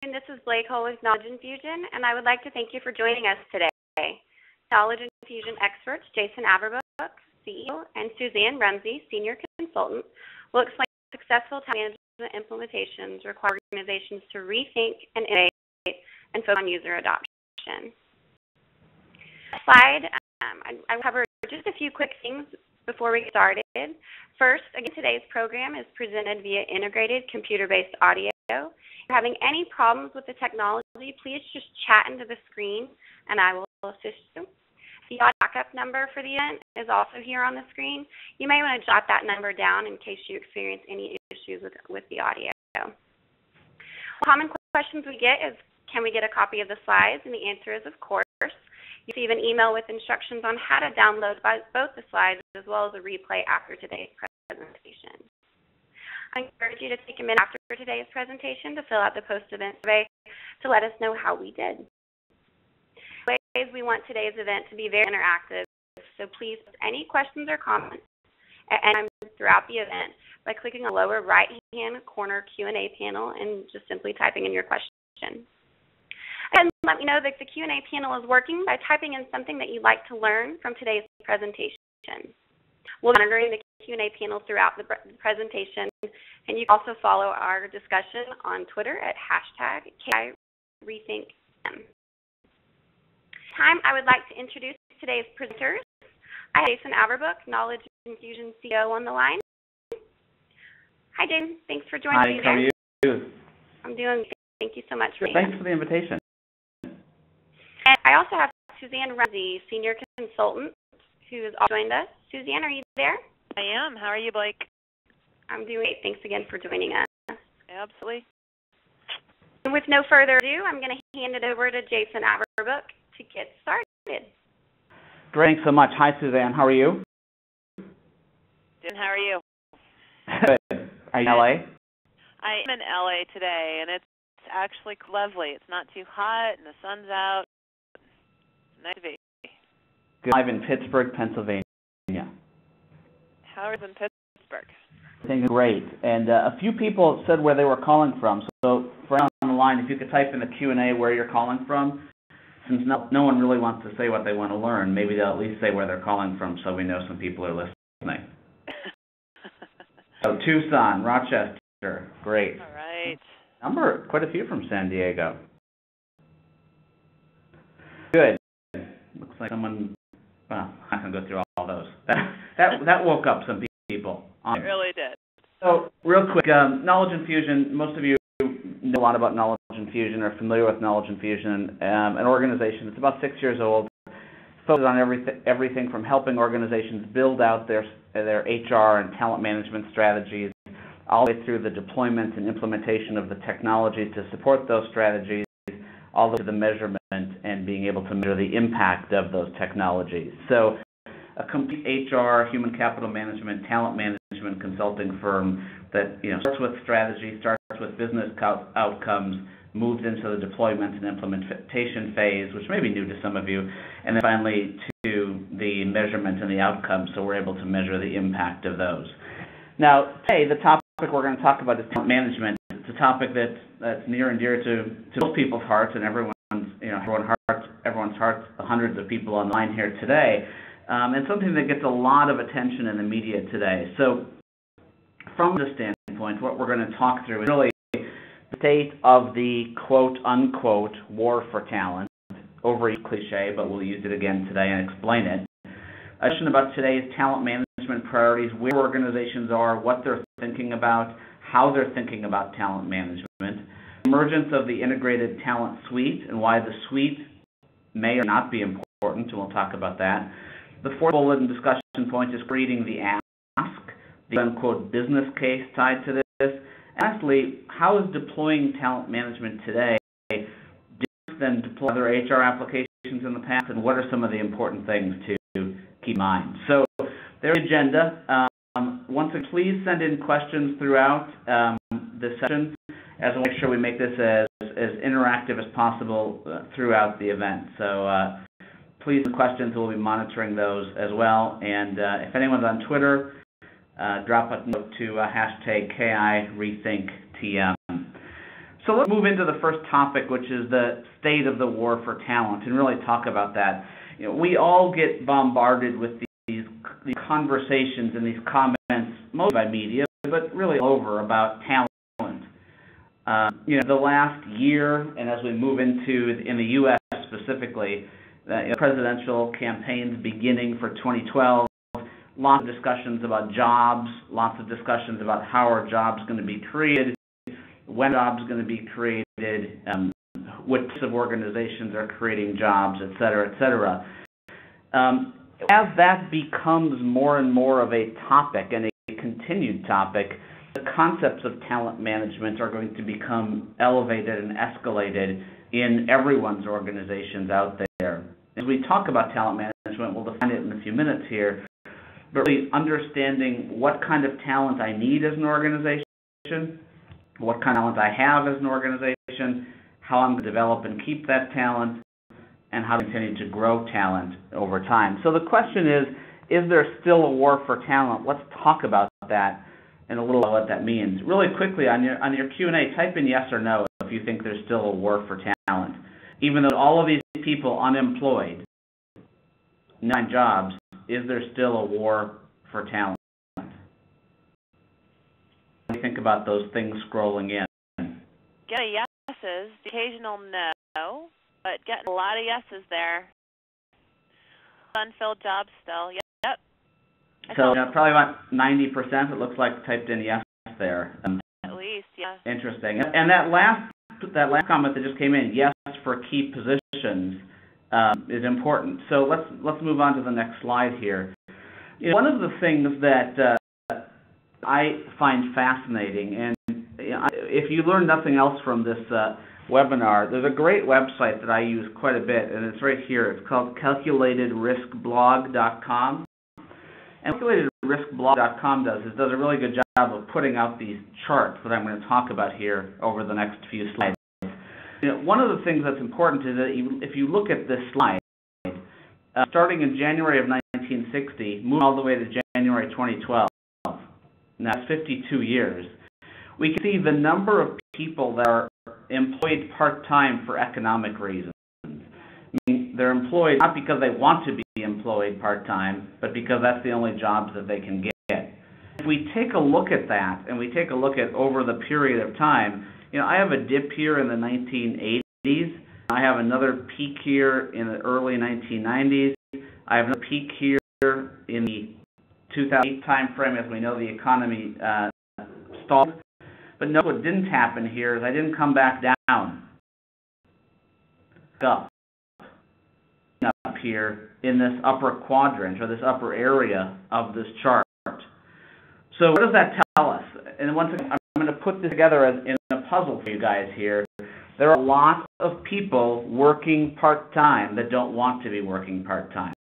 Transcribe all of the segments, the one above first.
This is Blake Hull with Knowledge Infusion, and I would like to thank you for joining us today. Knowledge Infusion experts Jason Averbook, CEO, and Suzanne Rumsey, Senior Consultant, will explain successful talent management implementations require organizations to rethink and innovate and focus on user adoption. Slide, I will cover just a few quick things before we get started. First, again, today's program is presented via integrated computer-based audio. If you're having any problems with the technology, please just chat into the screen and I will assist you. The audio backup number for the event is also here on the screen. You may want to jot that number down in case you experience any issues with the audio. Common questions we get is, can we get a copy of the slides? And the answer is, of course. You receive an email with instructions on how to download both the slides as well as a replay after today's presentation. I encourage you to take a minute after today's presentation to fill out the post-event survey to let us know how we did. Ways we want today's event to be very interactive, so please post any questions or comments at any time throughout the event by clicking on the lower right-hand corner Q&A panel and just simply typing in your question. And let me know that the Q&A panel is working by typing in something that you'd like to learn from today's presentation. We'll be monitoring the Q&A panel throughout the presentation, and you can also follow our discussion on Twitter at #KIRethink. I would like to introduce today's presenters. I have Jason Averbook, Knowledge Infusion CEO, on the line. Hi, Jason. Thanks for joining me. Hi, how are you? I'm doing good. Thank you so much for Thanks for the invitation. And I also have Suzanne Rumsey, Senior Consultant, who has also joined us. Suzanne, are you there? I am. How are you, Blake? I'm doing great. Thanks again for joining us. Absolutely. And with no further ado, I'm going to hand it over to Jason Averbook to get started. Great. Thanks so much. Hi, Suzanne. How are you? Good. How are you? Good. Are you in LA? I am in LA today, and it's actually lovely. It's not too hot, and the sun's out. Nice to be. Good. I'm in Pittsburgh, Pennsylvania. How is it in Pittsburgh? Everything's great. And a few people said where they were calling from. So for anyone on the line, if you could type in the Q&A where you're calling from, since no one really wants to say what they want to learn, maybe they'll at least say where they're calling from so we know some people are listening. So Tucson, Rochester, great. All right. Quite a few from San Diego. Good. Looks like someone, well, I'm not going to go through all those. That woke up some people. It really did. So real quick, Knowledge Infusion, most of you know a lot about Knowledge Infusion, are familiar with Knowledge Infusion, an organization that's about 6 years old, focused on everything from helping organizations build out their HR and talent management strategies, all the way through the deployment and implementation of the technology to support those strategies, all the way to the measurement and being able to measure the impact of those technologies. So a complete HR, human capital management, talent management consulting firm that starts with strategy, starts with business outcomes, moves into the deployment and implementation phase, which may be new to some of you, and then finally to the measurement and the outcomes, so we're able to measure the impact of those. Now, today, the topic we're going to talk about is talent management. It's a topic that's near and dear to most people's hearts and everyone's hearts, the hundreds of people online here today, and something that gets a lot of attention in the media today. So from this standpoint, what we're going to talk through is really the state of the quote-unquote war for talent, overused cliche, but we'll use it again today and explain it. A question about today's talent management priorities, where organizations are, what they're thinking about, how they're thinking about talent management, emergence of the integrated talent suite and why the suite may or not be important, and we'll talk about that. The fourth bullet and discussion point is creating the ask, the unquote business case tied to this. And lastly, how is deploying talent management today different than deploying other HR applications in the past, and what are some of the important things to keep in mind? So there's the agenda. Once again, please send in questions throughout this session, as we'll make sure we make this as interactive as possible throughout the event. So please, the questions, we'll be monitoring those as well. And if anyone's on Twitter, drop a note to #KIRethinkTM. So let's move into the first topic, which is the state of the war for talent, and really talk about that. We all get bombarded with these conversations and these comments, mostly by media, but really all over about talent. The last year, and as we move into, in the U.S. specifically, presidential campaigns beginning for 2012, lots of discussions about jobs, lots of discussions about how are jobs going to be created, when jobs are going to be created, what types of organizations are creating jobs, et cetera, et cetera. As that becomes more and more of a topic and a continued topic, the concepts of talent management are going to become elevated and escalated in everyone's organizations out there. As we talk about talent management, we'll define it in a few minutes here, but really understanding what kind of talent I need as an organization, what kind of talent I have as an organization, how I'm going to develop and keep that talent, and how to continue to grow talent over time. So the question is there still a war for talent? Let's talk about that and a little about what that means. Really quickly, on your Q&A, type in yes or no if you think there's still a war for talent. Even though all of these people unemployed, 9 jobs, is there still a war for talent? What do you think about those things scrolling in? Get a yeses, the occasional no, but getting a lot of yeses there. Unfilled jobs still, yep. So probably about 90%, it looks like, typed in yes there. At least, yeah. Interesting. And that last comment that just came in, yes for key positions, is important. So let's move on to the next slide here. One of the things that I find fascinating, and if you learn nothing else from this webinar, there's a great website that I use quite a bit, and it's right here. It's called calculatedriskblog.com. And what calculatedriskblog.com does a really good job of putting out these charts that I'm going to talk about here over the next few slides. One of the things that's important is that if you look at this slide, starting in January of 1960, moving all the way to January 2012, and that's 52 years, we can see the number of people that are employed part-time for economic reasons. Meaning they're employed not because they want to be employed part-time, but because that's the only jobs that they can get. If we take a look at that, and we take a look at over the period of time, I have a dip here in the 1980s. I have another peak here in the early 1990s. I have another peak here in the 2008 time frame. As we know, the economy stalled. But note what didn't happen here is I didn't come back down. Up here in this upper quadrant, or this upper area of this chart. So what does that tell us? And once again, I'm going to put this together in a puzzle for you guys here. There are a lot of people working part-time that don't want to be working part-time.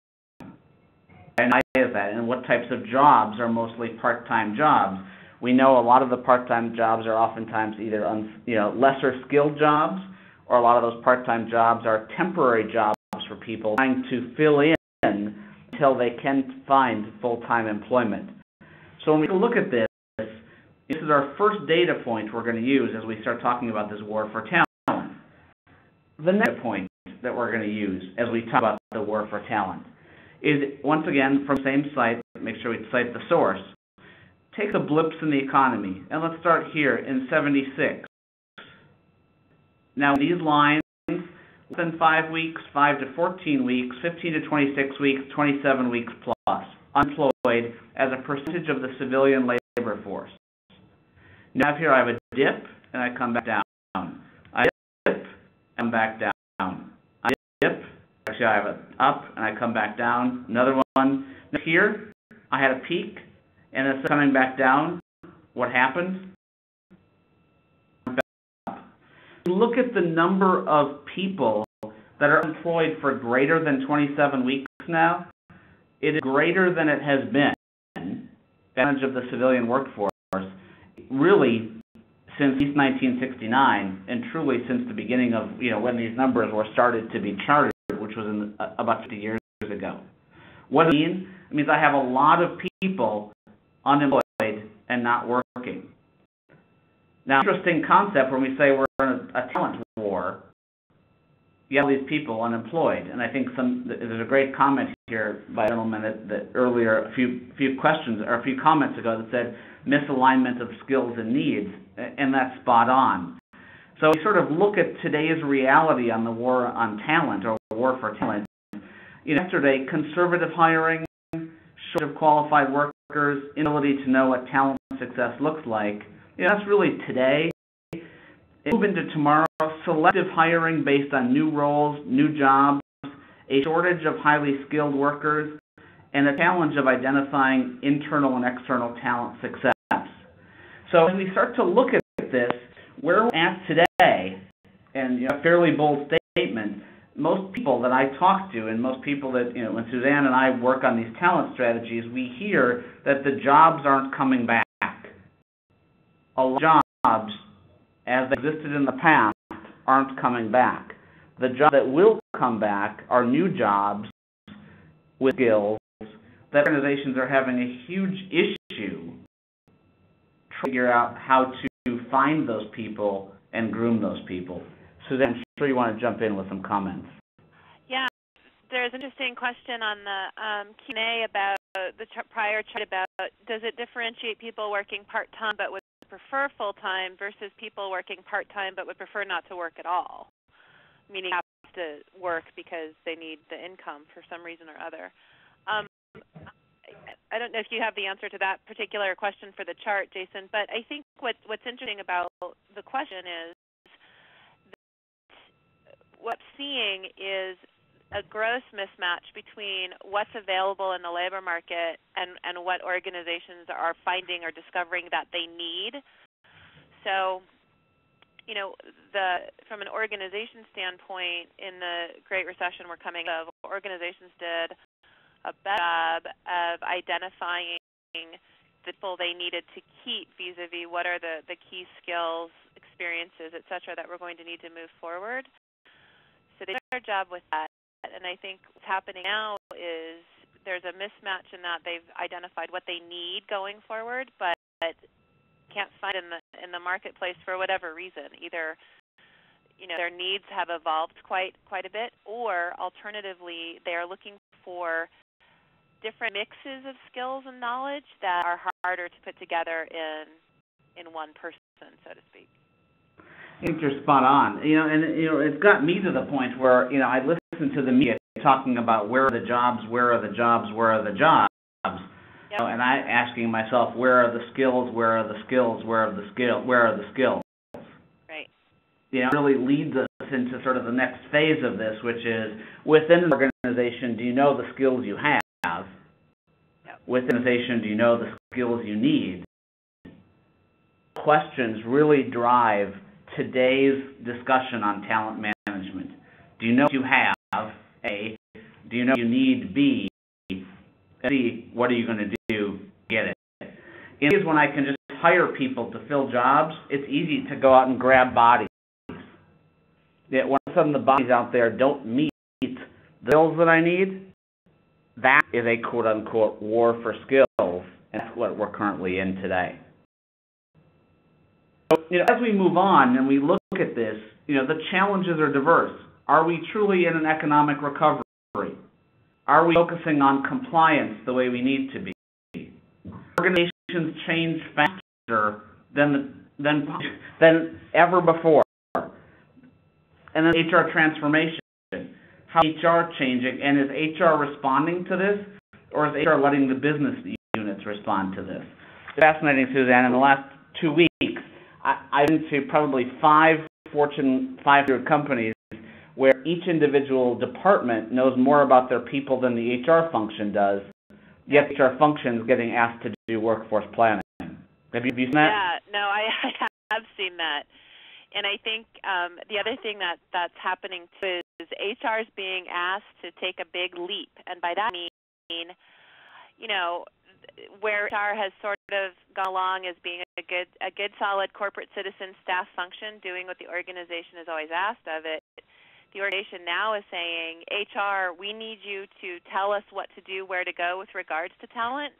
And why is that? And what types of jobs are mostly part-time jobs? We know a lot of the part-time jobs are oftentimes either lesser skilled jobs, or a lot of those part-time jobs are temporary jobs for people trying to fill in until they can find full-time employment. So when we look at this is our first data point we're going to use as we start talking about this war for talent. The next point that we're going to use as we talk about the war for talent is, once again, from the same site, make sure we cite the source, take the blips in the economy, and let's start here in 76. Now these lines, within 5 weeks, 5 to 14 weeks, 15 to 26 weeks, 27 weeks plus, unemployed as a percentage of the civilian labor force. Now here I have a dip, and I come back down. I dip, and come back down. I dip, actually I have an up, and I come back down. Another one. Now here, I had a peak, and it's coming back down. What happened? Look at the number of people that are employed for greater than 27 weeks now. It is greater than it has been, percentage of the civilian workforce, really since 1969, and truly since the beginning of, when these numbers were started to be charted, which was about 50 years ago. What does it mean? It means I have a lot of people unemployed and not working. Now, interesting concept when we say we're in a you have all these people unemployed. And I think there's a great comment here by a gentleman that earlier, a few questions or a few comments ago, that said misalignment of skills and needs, and that's spot on. So we sort of look at today's reality on the war on talent, or war for talent. Yesterday, conservative hiring, shortage of qualified workers, inability to know what talent success looks like. That's really today. Move into tomorrow, selective hiring based on new roles, new jobs, a shortage of highly skilled workers, and a challenge of identifying internal and external talent success. So as we start to look at this, where we're at today, and a fairly bold statement, most people that I talk to, and most people that, when Suzanne and I work on these talent strategies, we hear that the jobs aren't coming back. A lot of jobs, as they existed in the past, aren't coming back. The jobs that will come back are new jobs with skills that organizations are having a huge issue trying to figure out how to find those people and groom those people. Suzanne, I'm sure you want to jump in with some comments. Yeah, there's an interesting question on the Q&A about the prior chart about does it differentiate people working part-time but would prefer full-time versus people working part-time but would prefer not to work at all, meaning have to work because they need the income for some reason or other. I don't know if you have the answer to that particular question for the chart, Jason, but I think what's interesting about the question is what I'm seeing is a gross mismatch between what's available in the labor market and what organizations are finding or discovering that they need. So, from an organization standpoint, in the Great Recession we're coming out of, organizations did a better job of identifying the people they needed to keep vis-a-vis what are the key skills, experiences, et cetera, that we're going to need to move forward. So they did their job with that. And I think what's happening now is there's a mismatch in that they've identified what they need going forward, but can't find in the marketplace for whatever reason. Either their needs have evolved quite a bit, or alternatively they are looking for different mixes of skills and knowledge that are harder to put together in one person, so to speak. I think you're spot on. It's got me to the point where, I listen to the media talking about where are the jobs, where are the jobs, where are the jobs. Yep. And I'm asking myself, where are the skills, where are the skills, where are the skills? Right. It really leads us into sort of the next phase of this, which is within an organization, do you know the skills you have? Yep. Within an organization, do you know the skills you need? Questions really drive today's discussion on talent management. Do you know what you have? A. Do you know what you need? B. C. What are you going to do to get it? In days when I can just hire people to fill jobs, it's easy to go out and grab bodies. When all of a sudden the bodies out there don't meet the skills that I need, that is a quote-unquote war for skills, and that's what we're currently in today. So, as we move on and we look at this, the challenges are diverse. Are we truly in an economic recovery? Are we focusing on compliance the way we need to be? Organizations change faster than ever before. And then HR transformation. How is HR changing? And is HR responding to this? Or is HR letting the business units respond to this? It's fascinating, Suzanne. In the last 2 weeks, I've been to probably 5 Fortune 500 companies where each individual department knows more about their people than the HR function does, yet HR function is getting asked to do workforce planning. Have you seen that? Yeah, no, I have seen that. And I think the other thing that's happening too is HR is being asked to take a big leap. And by that I mean, where HR has sort of gone along as being a good solid corporate citizen staff function, doing what the organization has always asked of it, the organization now is saying, HR, we need you to tell us what to do, where to go with regards to talent.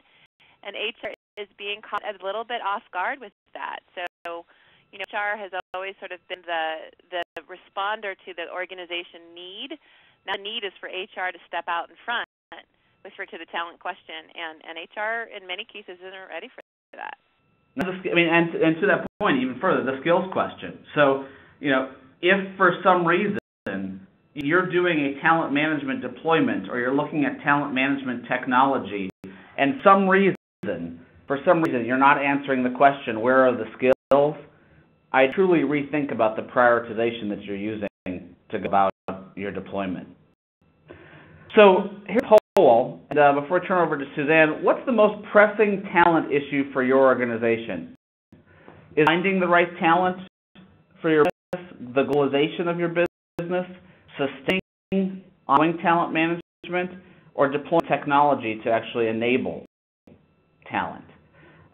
And HR is being caught a little bit off guard with that. So, HR has always sort of been the responder to the organization need. Now the need is for HR to step out in front with regard to the talent question, and HR in many cases isn't ready for that. I mean, and to that point, even further, the skills question. So, if for some reason you're doing a talent management deployment or you're looking at talent management technology, and for some reason you're not answering the question, where are the skills? I truly rethink about the prioritization that you're using to go about your deployment. So here's a poll, and before I turn over to Suzanne, what's the most pressing talent issue for your organization? Is finding the right talent for your business, the globalization of your business, sustaining ongoing talent management, or deploying technology to actually enable talent?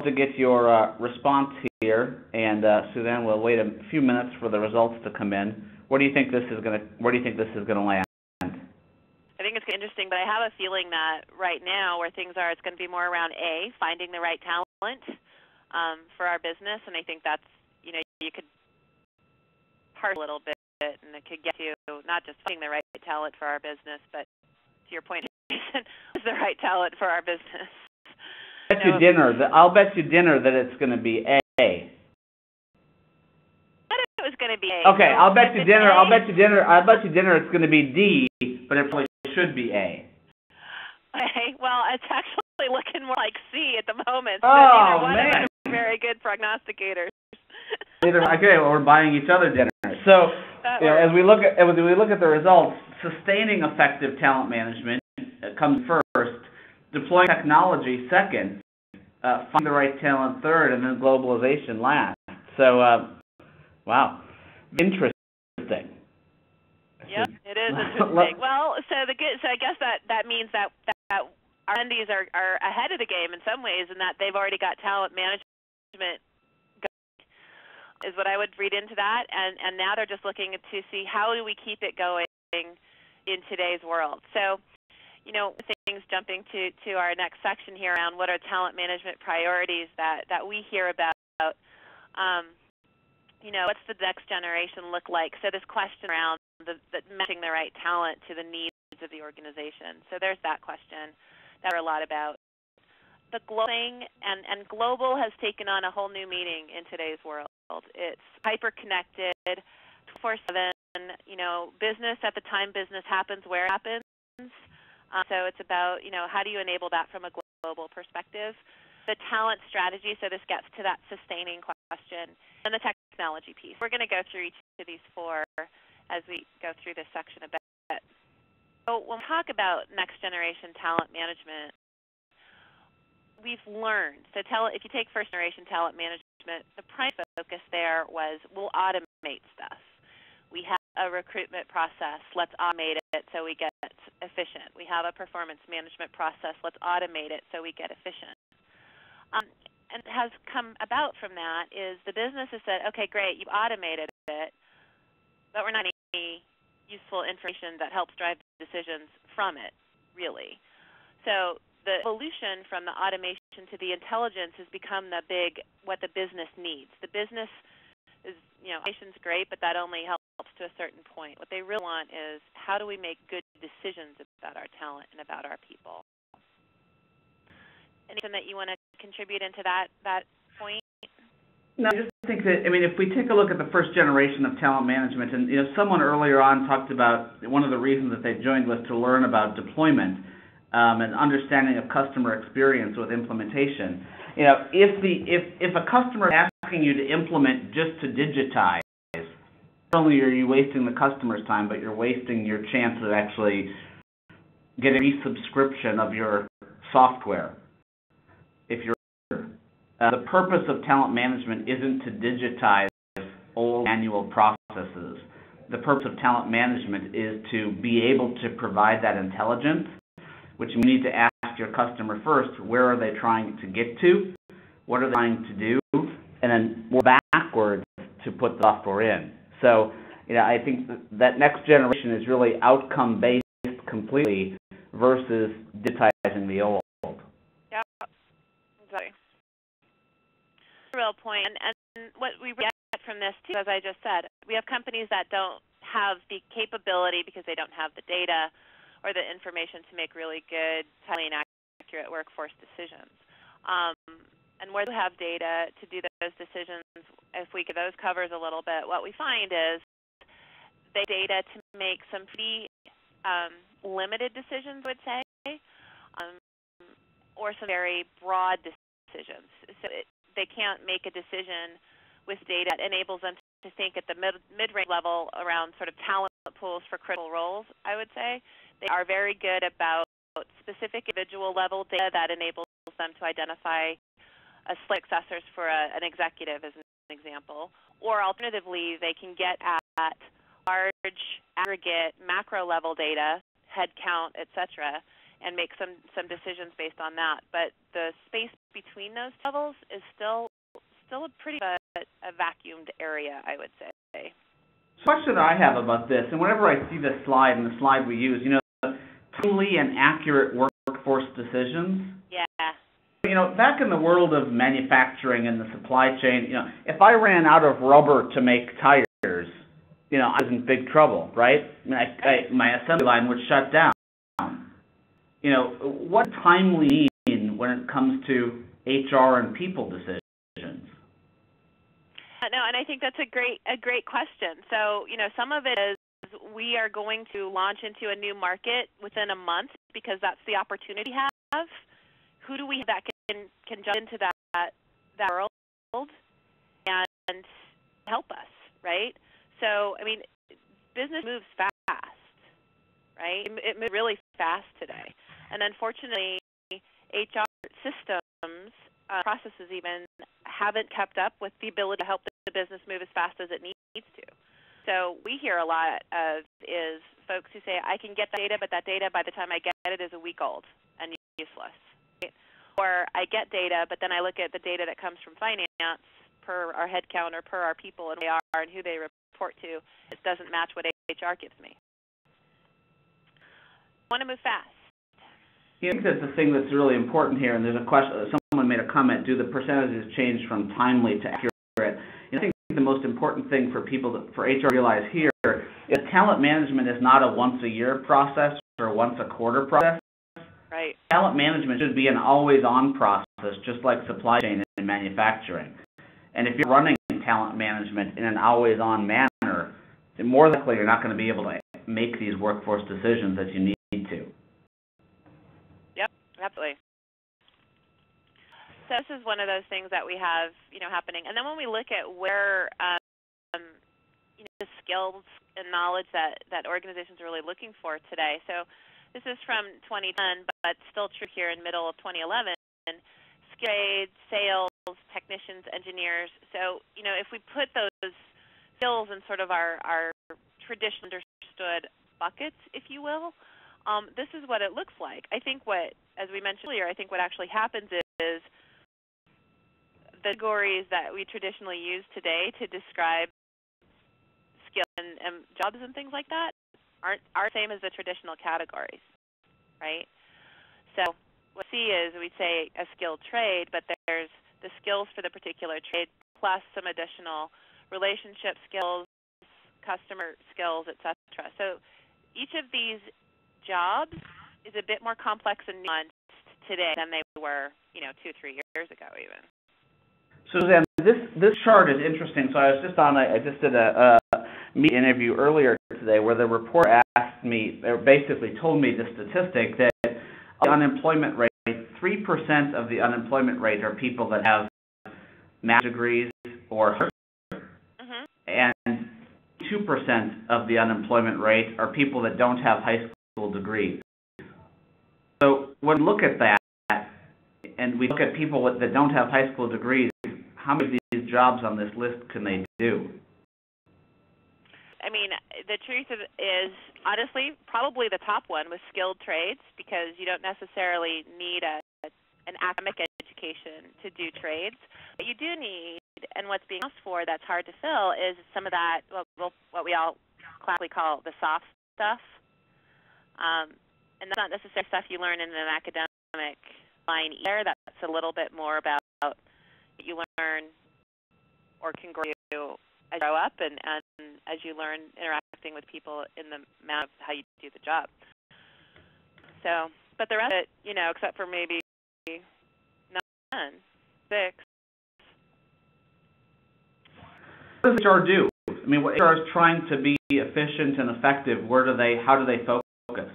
To get your response here, and Suzanne, we'll wait a few minutes for the results to come in. Where do you think this is going to land? I think it's interesting, but I have a feeling that right now where things are, it's going to be more around A, finding the right talent for our business, and I think that's, you could parse a little bit, and it could get to not just finding the right talent for our business, but to your point, is the right talent for our business. I'll bet you dinner that it's going to be A. I thought it was going to be A. Okay, I'll bet you dinner it's going to be D, but it probably should be A. Okay, well, it's actually looking more like C at the moment. So neither one man. of us are very good prognosticators. Okay, well, we're buying each other dinner. So, as we look at the results, sustaining effective talent management comes first, deploying technology second, find the right talent third, and then globalization last. So, wow, interesting. Yep, it is interesting. Well, so I guess that means that our attendees are ahead of the game in some ways, in that they've already got talent management going, is what I would read into that, and now they're just looking to see how do we keep it going in today's world. So, things jumping to our next section here around what are talent management priorities that we hear about. What's the next generation look like? So this question around the matching the right talent to the needs of the organization. So there's that question that we're a lot about. The global thing, and global has taken on a whole new meaning in today's world. It's hyper-connected, 24/7, business at the time business happens, where it happens. So it's about, how do you enable that from a global perspective? The talent strategy, so this gets to that sustaining question, and the technology piece. We're going to go through each of these four as we go through this section a bit. So when we talk about next generation talent management, we've learned, if you take first generation talent management, the prime focus there was we'll automate stuff. We have a recruitment process, let's automate it so we get efficient. We have a performance management process, let's automate it so we get efficient. And has come about from that is the business has said, okay, great, you've automated it, but we're not getting any useful information that helps drive decisions from it, really. So the evolution from the automation to the intelligence has become what the business needs. The business is, automation's great, but that only helps to a certain point. What they really want is, how do we make good decisions about our talent and about our people? Anything that you want to contribute into that point? No, I just think that, if we take a look at the first generation of talent management, and someone earlier on talked about one of the reasons that they joined was to learn about deployment and understanding of customer experience with implementation. If a customer is asking you to implement just to digitize, not only are you wasting the customer's time, but you're wasting your chance of actually getting a resubscription of your software. If you're the purpose of talent management isn't to digitize old manual processes. The purpose of talent management is to be able to provide that intelligence, which you need to ask your customer first, where are they trying to get to, what are they trying to do, and then work backwards to put the software in. So, I think that next generation is really outcome-based completely versus digitizing the old. Yeah, exactly. Real point, and what we get from this too, as I just said, we have companies that don't have the capability because they don't have the data or the information to make really good, timely, and accurate workforce decisions. And where they have data to do those decisions, if we give those covers a little bit, what we find is they have data to make some pretty limited decisions, I would say, or some very broad decisions. So they can't make a decision with data that enables them to think at the mid-range level around sort of talent pools for critical roles, I would say. They are very good about specific individual level data that enables them to identify successors for an executive, as an example. Or alternatively, they can get at large aggregate macro level data, head count, et cetera, and make some decisions based on that. But the space between those levels is still a pretty a vacuumed area, I would say. The question I have about this, and whenever I see this slide and the slide we use, timely and accurate workforce decisions. Yeah. Back in the world of manufacturing and the supply chain, if I ran out of rubber to make tires, I was in big trouble, right? My assembly line would shut down. What does timely mean when it comes to HR and people decisions? No, and I think that's a great question. So, some of it is we are going to launch into a new market within a month because that's the opportunity we have. Who do we have that can jump into that world and help us, right? So, business moves fast, right? It moves really fast today. And unfortunately, HR systems, processes even, haven't kept up with the ability to help the business move as fast as it needs to. So we hear a lot of is folks who say, I can get that data, but that data by the time I get it is a week old and useless. Right? Or I get data, but then I look at the data that comes from finance per our headcount or per our people and who they are and who they report to. It doesn't match what HR gives me. I want to move fast. I think that's the thing that's really important here, and there's a question, someone made a comment, do the percentages change from timely to accurate? I think the most important thing for for HR to realize here is talent management is not a once-a-year process or once-a-quarter process. Right. Talent management should be an always-on process, just like supply chain and manufacturing. And if you're running talent management in an always-on manner, then more likely you're not going to be able to make these workforce decisions that you need to. Yep, absolutely. So this is one of those things that we have, happening. And then when we look at where, the skills and knowledge that organizations are really looking for today. So this is from 2010, but still true here in middle of 2011. Trades, sales, technicians, engineers. So, if we put those skills in sort of our traditional understood buckets, if you will, this is what it looks like. I think as we mentioned earlier, I think what actually happens is the categories that we traditionally use today to describe skills and jobs and things like that aren't the same as the traditional categories, right? So what we see is we say a skilled trade, but there's the skills for the particular trade plus some additional relationship skills, customer skills, etc. So each of these jobs is a bit more complex and nuanced today than they were, 2-3 years ago even. Suzanne, this chart is interesting. So I just did a media interview earlier today where the reporter asked me, or basically told me the statistic that the unemployment rate, 3% of the unemployment rate are people that have master's degrees or and 2% of the unemployment rate are people that don't have high school degrees. So when we look at that, and we look at people that don't have high school degrees, how many of these jobs on this list can they do? The truth is, honestly, probably the top one was skilled trades, because you don't necessarily need an academic education to do trades. But you do need, and what's being asked for that's hard to fill, is some of that, what we all classically call the soft stuff. And that's not necessarily stuff you learn in an academic line either. That's a little bit more about what you learn or can grow as you grow up and as you learn, interact interacting with people in the amount of how you do the job. So, but the rest of it, except for maybe 9, 6. What does HR do? I mean, what HR is trying to be efficient and effective, how do they focus?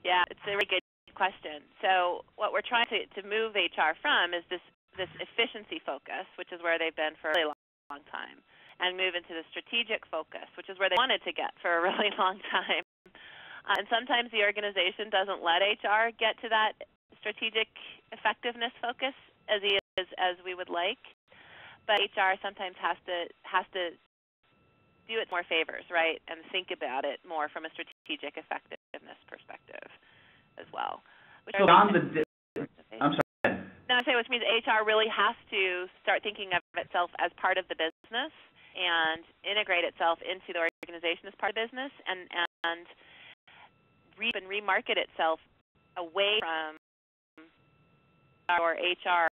Yeah, it's a really good question. So what we're trying to move HR from is this efficiency focus, which is where they've been for a really long time, and move into the strategic focus, which is where they wanted to get for a really long time. And sometimes the organization doesn't let HR get to that strategic effectiveness focus as we would like, but HR sometimes has to do it more favors, right, and think about it more from a strategic effectiveness perspective as well. I'm sorry. No, I say which means HR really has to start thinking of itself as part of the business and integrate itself into the organization as part of business, and remarket itself away from our HR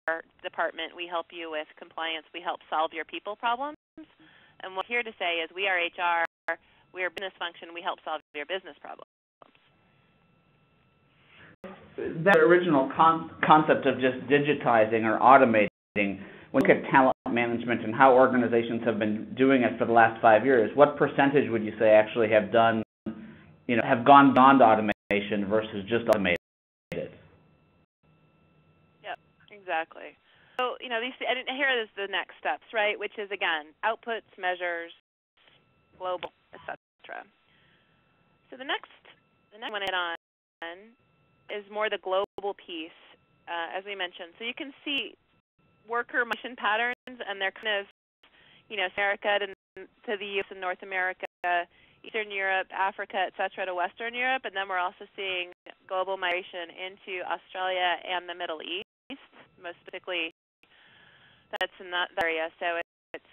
department. We help you with compliance. We help solve your people problems. And what we're here to say is we are HR, we are business function, we help solve your business problems. That original concept of just digitizing or automating, when you look at talent management and how organizations have been doing it for the last 5 years, what percentage would you say actually have gone beyond automation versus just automated? Yep, exactly. So, and here is the next steps, right, which is, again, outputs, measures, global, etc. So the next one on is more the global piece, as we mentioned. So you can see worker migration patterns, and they're kind of, America to the U.S. and North America, Eastern Europe, Africa, etc., to Western Europe, and then we're also seeing global migration into Australia and the Middle East, most specifically. That's in that area. So it's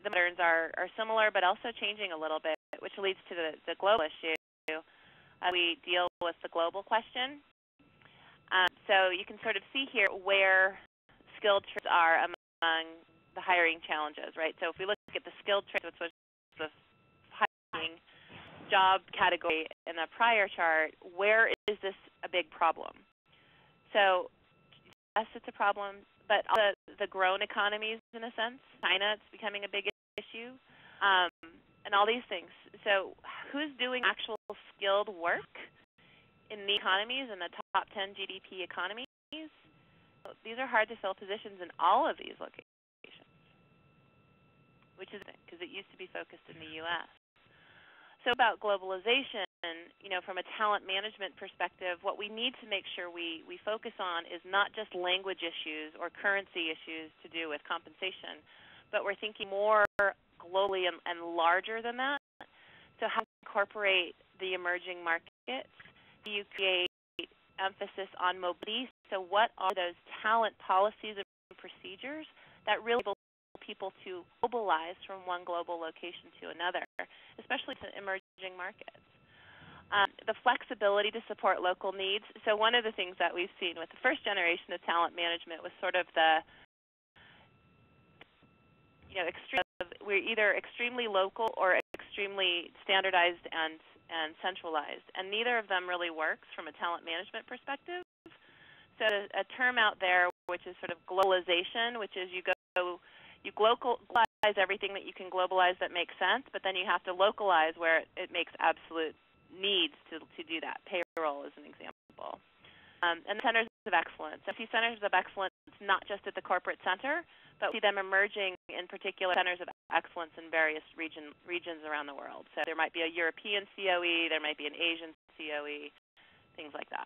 the patterns are similar, but also changing a little bit, which leads to the global issue. We deal with the global question. So you can sort of see here where skilled trades are among the hiring challenges, right? So if we look at the skilled trades, which was the hiring job category in the prior chart, where is this a big problem? So yes, it's a problem, but the grown economies, in a sense, China, it's becoming a big issue, and all these things. So who's doing actual skilled work in the economies, in the top 10 GDP economies? These are hard to fill positions in all of these locations, which is because it used to be focused in the U.S. So about globalization, from a talent management perspective, what we need to make sure we focus on is not just language issues or currency issues to do with compensation, but we're thinking more globally and larger than that. So how to incorporate the emerging markets? Do you create emphasis on mobility? So what are those talent policies and procedures that really enable people to globalize from one global location to another, especially to emerging markets? The flexibility to support local needs. So one of the things that we've seen with the first generation of talent management was sort of we're either extremely local or extremely standardized and centralized, and neither of them really works from a talent management perspective. So a term out there which is sort of globalization, which is you globalize everything that you can globalize that makes sense, but then you have to localize where it makes absolute needs to do that. Payroll is an example. And centers of excellence. So we see centers of excellence not just at the corporate center, but we see them emerging in particular centers of excellence in various regions around the world. So there might be a European COE, there might be an Asian COE, things like that.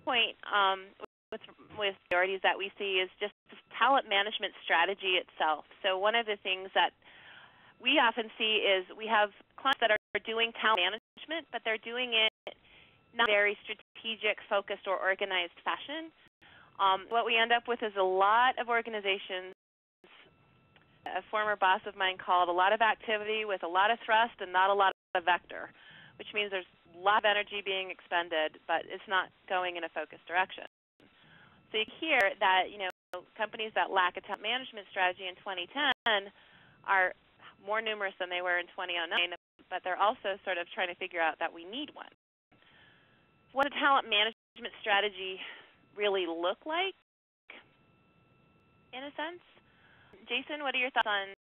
Point with priorities that we see is just the talent management strategy itself. So one of the things that we often see is we have clients that are doing talent management, but they're doing it not very strategic, focused, or organized fashion. What we end up with is a lot of organizations, a former boss of mine called a lot of activity with a lot of thrust and not a lot of vector, which means there's a lot of energy being expended, but it's not going in a focused direction. So you hear that, companies that lack a talent management strategy in 2010 are more numerous than they were in 2009, but they're also sort of trying to figure out that we need one. What does talent management strategy really look like, in a sense? Jason, what are your thoughts on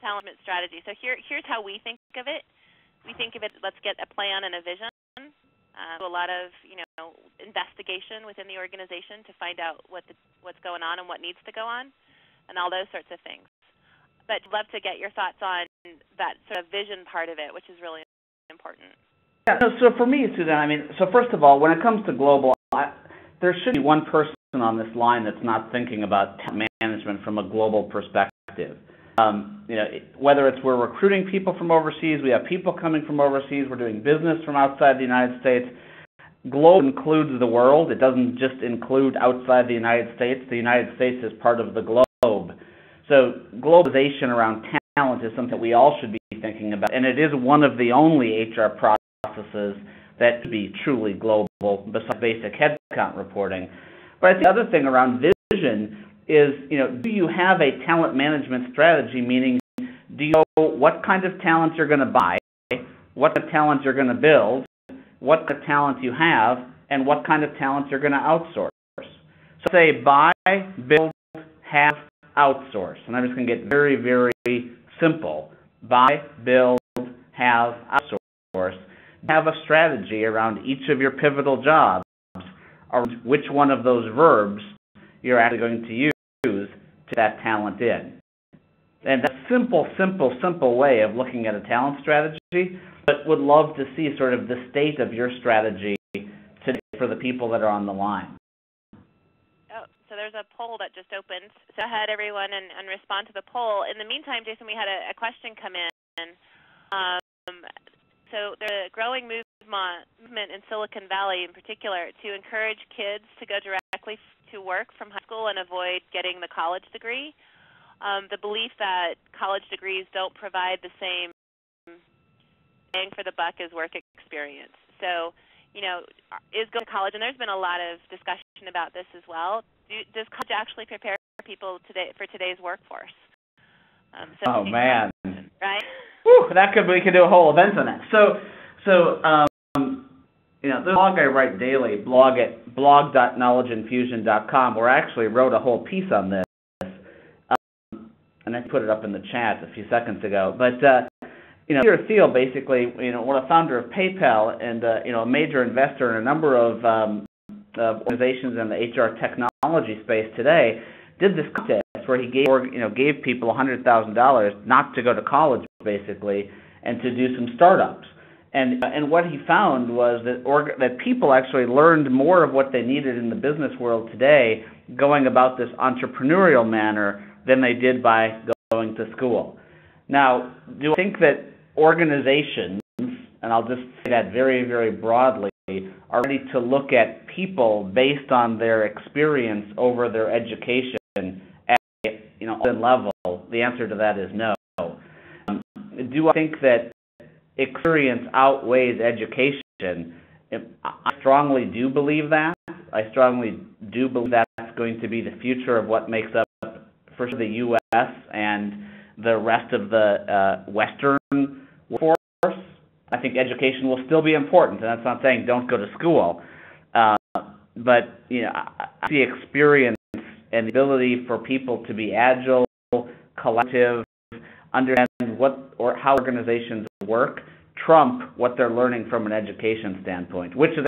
talent management strategy? So here's how we think of it. We think of it, let's get a plan and a vision. A lot of investigation within the organization to find out what's going on and what needs to go on, and all those sorts of things. But I'd love to get your thoughts on that sort of vision part of it, which is really important. Yeah. So for me, Suzanne, so first of all, when it comes to global, there should be one person on this line that's not thinking about talent management from a global perspective. Whether it's we're recruiting people from overseas, we have people coming from overseas, we're doing business from outside the United States. Globe includes the world. It doesn't just include outside the United States. The United States is part of the globe. So globalization around talent is something that we all should be thinking about, and it is one of the only HR processes that should be truly global besides basic headcount reporting. But I think the other thing around vision is, do you have a talent management strategy, meaning do you know what kind of talent you're going to buy, what kind of talent you're going to build, what kind of talent you have, and what kind of talent you're going to outsource? So say buy, build, have, outsource. And I'm just going to get very, very simple. Buy, build, have, outsource. Have a strategy around each of your pivotal jobs, or which one of those verbs you're actually going to use to that talent in. And that's a simple way of looking at a talent strategy, but would love to see sort of the state of your strategy today for the people that are on the line. Oh, so there's a poll that just opened. So go ahead, everyone, and respond to the poll. In the meantime, Jason, we had a question come in. So there's a growing movement in Silicon Valley in particular to encourage kids to go directly to work from high school and avoid getting the college degree. The belief that college degrees don't provide the same bang for the buck as work experience. So, is going to college, and there's been a lot of discussion about this as well. Does college actually prepare people for today's workforce? Oh man! Right? Whew, we could do a whole event on that. So the blog I write daily, blog.knowledgeinfusion.com, where I actually wrote a whole piece on this, and I put it up in the chat a few seconds ago. But Peter Thiel, basically, a founder of PayPal and a major investor in a number of organizations in the HR technology space today, did this contest where he gave people $100,000 not to go to college, basically, and to do some startups. And what he found was that people actually learned more of what they needed in the business world today going about this entrepreneurial manner than they did by going to school. Now, do I think that organizations, and I'll just say that very, very broadly, are ready to look at people based on their experience over their education at level? The answer to that is no. Do I think that experience outweighs education? I strongly do believe that. I strongly do believe that's going to be the future of what makes up for the U.S. and the rest of the Western workforce. I think education will still be important, and that's not saying don't go to school. But I see experience and the ability for people to be agile, collective, understand how organizations work, trump what they're learning from an education standpoint, which is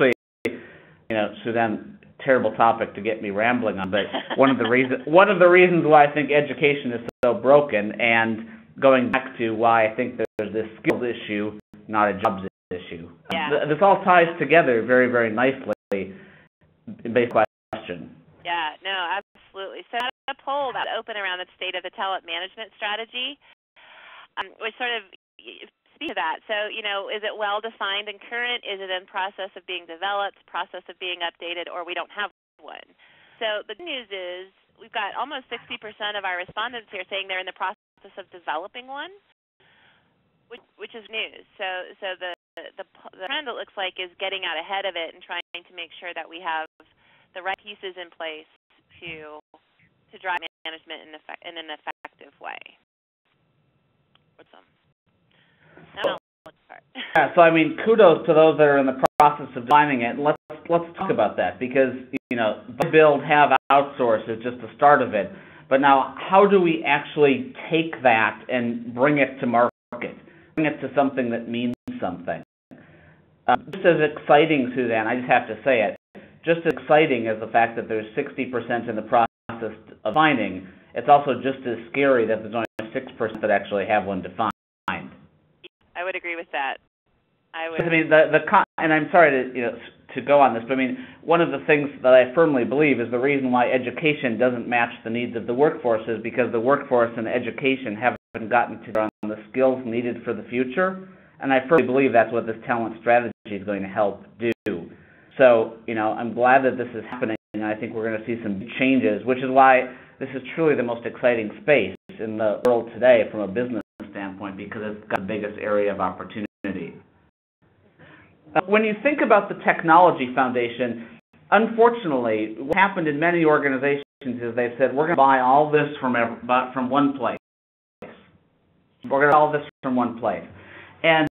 Suzanne, terrible topic to get me rambling on, but one of the reasons why I think education is so broken, and going back to why I think there's this skills issue, not a jobs issue. Yeah. This all ties together very, very nicely based on the question. Yeah, no, absolutely. So a poll that open around the state of the talent management strategy, which sort of speaks to that. So, is it well-defined and current? Is it in process of being developed, process of being updated, or we don't have one? So the good news is we've got almost 60% of our respondents here saying they're in the process of developing one, which is news. So the trend, it looks like, is getting out ahead of it and trying to make sure that we have the right pieces in place to to drive management in an effective way. What's up? Yeah, so I mean, kudos to those that are in the process of defining it. Let's talk about that, because build, have, outsource is just the start of it. But now, how do we actually take that and bring it to market, bring it to something that means something? Just as exciting, Suzanne, I just have to say it, just as exciting as the fact that there's 60% in the process of finding, it's also just as scary that there's only 6% that actually have one defined. I would agree with that. I mean, and I'm sorry to go on this, but I mean, one of the things that I firmly believe is the reason why education doesn't match the needs of the workforce is because the workforce and education haven't gotten to on the skills needed for the future, and I firmly believe that's what this talent strategy is going to help do. So, I'm glad that this is happening, and I think we're going to see some changes, which is why this is truly the most exciting space in the world today from a business standpoint, because it's got the biggest area of opportunity. When you think about the technology foundation, unfortunately, what happened in many organizations is they've said, we're going to buy all this from one place. We're going to buy all this from one place. And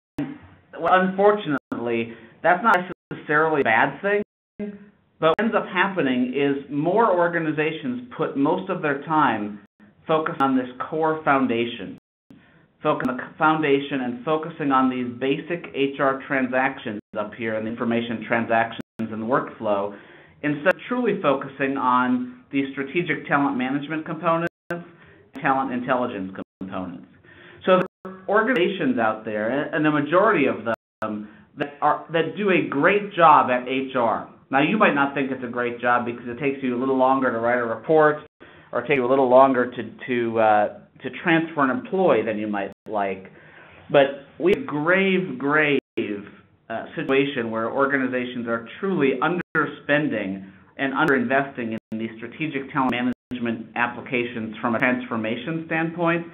unfortunately, that's not necessarily a bad thing, but what ends up happening is more organizations put most of their time focused on this core foundation. Focusing on the foundation and focusing on these basic HR transactions up here and the information transactions and the workflow, instead of truly focusing on the strategic talent management components and talent intelligence components. So there are organizations out there, and the majority of them, that do a great job at HR. Now, you might not think it's a great job because it takes you a little longer to write a report, or take you a little longer to transfer an employee than you might like. But we have grave situation where organizations are truly underspending and underinvesting in these strategic talent management applications from a transformation standpoint,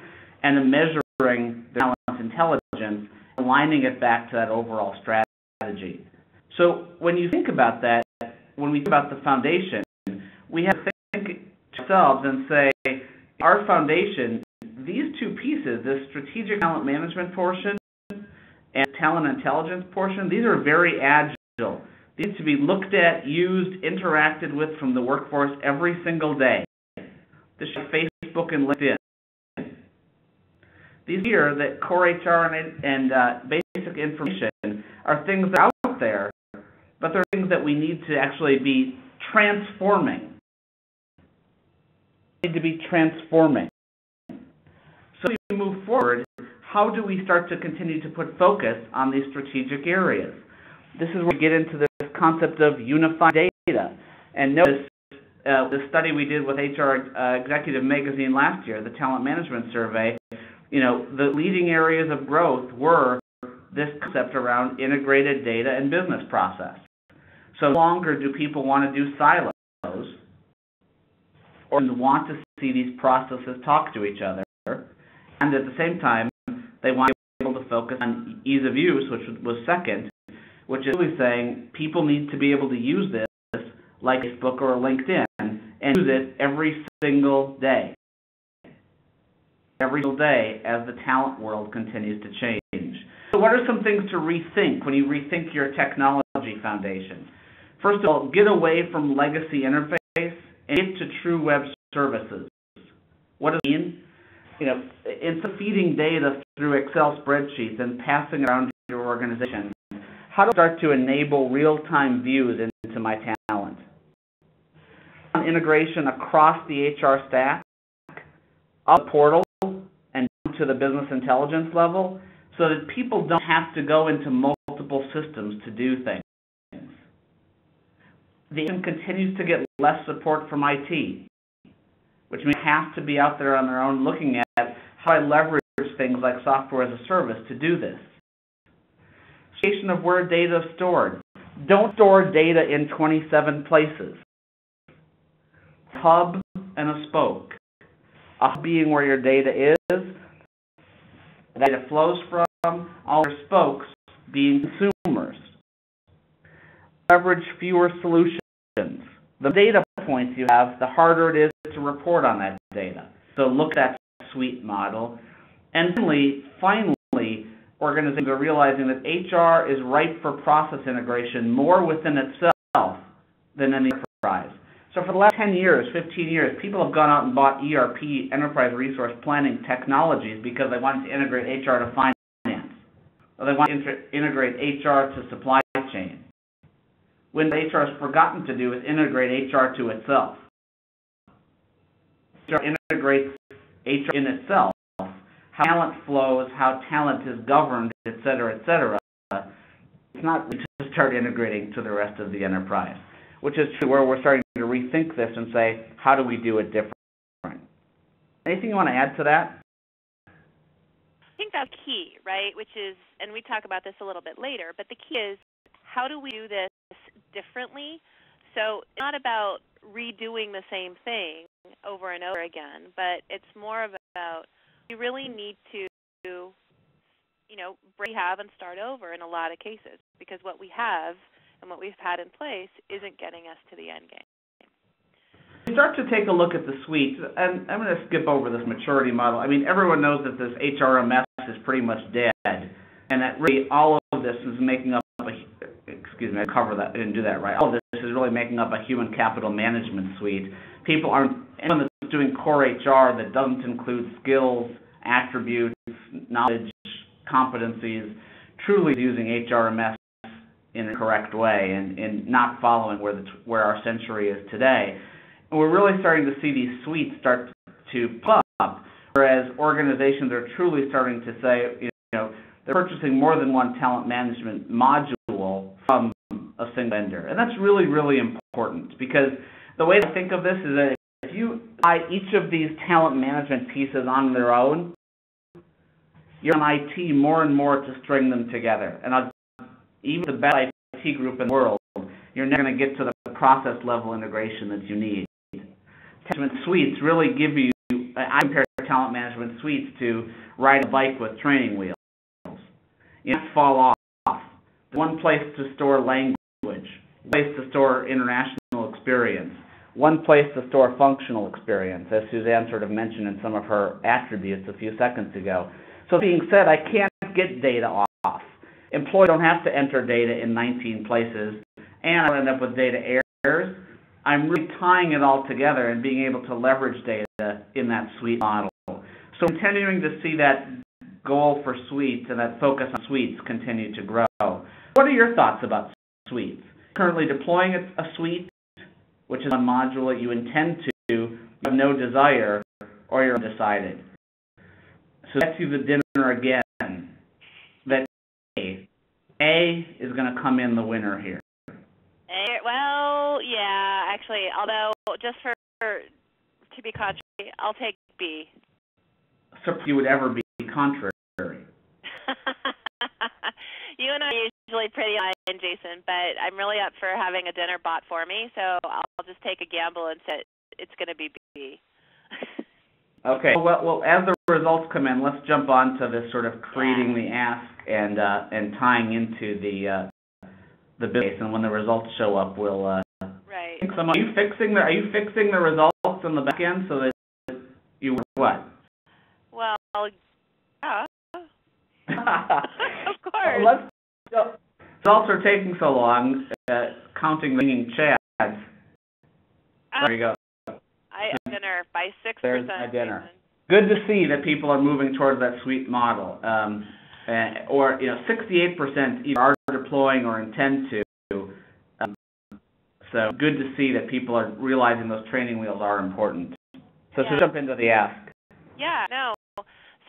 and in measuring the talent intelligence, aligning it back to that overall strategy. So when you think about that, when we think about the foundation, we have to think to ourselves and say, our foundation, these two pieces, this strategic talent management portion and talent intelligence portion, these are very agile. These need to be looked at, used, interacted with from the workforce every single day. This is Facebook and LinkedIn. These here, that core HR and basic information, are things that are out there, but they're things that we need to actually be transforming. We need to be transforming. So as we move forward, how do we start to continue to put focus on these strategic areas? This is where we get into this concept of unified data. And notice the study we did with HR Executive Magazine last year, the Talent Management Survey, the leading areas of growth were this concept around integrated data and business process. So no longer do people want to do silos or want to see these processes talk to each other. And at the same time, they want to be able to focus on ease of use, which was second, which is really saying people need to be able to use this like Facebook or LinkedIn and use it every single day. Every single day as the talent world continues to change. So what are some things to rethink when you rethink your technology foundation? First of all, get away from legacy interface and get to true web services. What does it mean? Instead of feeding data through Excel spreadsheets and passing it around your organization, how do I start to enable real-time views into my talent? Integration across the HR stack, up the portal, and down to the business intelligence level, so that people don't have to go into multiple systems to do things. The team continues to get less support from IT, which means they have to be out there on their own looking at how I leverage things like software as a service to do this. Location of where data is stored. Don't store data in 27 places. Hub and a spoke. A hub being where your data is, the data flows from, all your spokes being consumers. Leverage fewer solutions. The data points you have, the harder it is to report on that data. So look at that suite model. And finally, organizations are realizing that HR is ripe for process integration more within itself than in the enterprise. So for the last 10 years, 15 years, people have gone out and bought ERP, enterprise resource planning technologies because they wanted to integrate HR to finance, or they want to integrate HR to supply chain. When HR has forgotten to do is integrate HR to itself. HR integrates HR in itself, how talent flows, how talent is governed, et cetera, et cetera. It's not to start integrating to the rest of the enterprise, which is where we're starting to rethink this and say, how do we do it different? Anything you want to add to that? I think that's key, right, which is, and we talk about this a little bit later, but the key is how do we do this differently? So it's not about redoing the same thing over and over again, but it's more about you really need to, break what we have and start over in a lot of cases, because what we have and what we've had in place isn't getting us to the end game. We start to take a look at the suite, and I'm going to skip over this maturity model. I mean, everyone knows that this HRMS is pretty much dead, and that really all of this is making up I cover that, I didn't do that right. All of this is really making up a human capital management suite. People aren't, anyone that's doing core HR that doesn't include skills, attributes, knowledge, competencies, truly using HRMS in a correct way and not following where our century is today. And we're really starting to see these suites start to pop up, whereas organizations are truly starting to say, they're purchasing more than one talent management module from a single vendor. And that's really, really important, because the way to think of this is that if you buy each of these talent management pieces on their own, you're on IT more and more to string them together. And even the best IT group in the world, you're never going to get to the process level integration that you need. Talent management suites really give you, I compare talent management suites to riding a bike with training wheels. You don't fall off. One place to store language, one place to store international experience, one place to store functional experience, as Suzanne sort of mentioned in some of her attributes a few seconds ago. So being said, I can't get data off. Employees don't have to enter data in 19 places, and I end up with data errors. I'm really tying it all together and being able to leverage data in that suite model. So continuing to see that goal for suites and that focus on suites continue to grow. What are your thoughts about suites? Currently deploying a suite, which is one module that you intend to, you have no desire, or you're undecided. So that's you the dinner again. That A is going to come in the winner here. Well, yeah, actually, although just to be contrary, I'll take B. So you would ever be contrary. You and I are usually pretty aligned, Jason, but I'm really up for having a dinner bought for me, so I'll just take a gamble and say it's going to be B. Okay. Well, as the results come in, let's jump on to this sort of creating the ask and tying into the business. And when the results show up, we'll. Right. Are you fixing the results in the back end so that you what? Well, yeah. Of course. Results are taking so long, counting the ringing chads. There you go. I have dinner by 6%. There's my dinner. Good to see that people are moving towards that suite model. Or 68% either are deploying or intend to. So good to see that people are realizing those training wheels are important. So to jump into the ask. Yeah, no.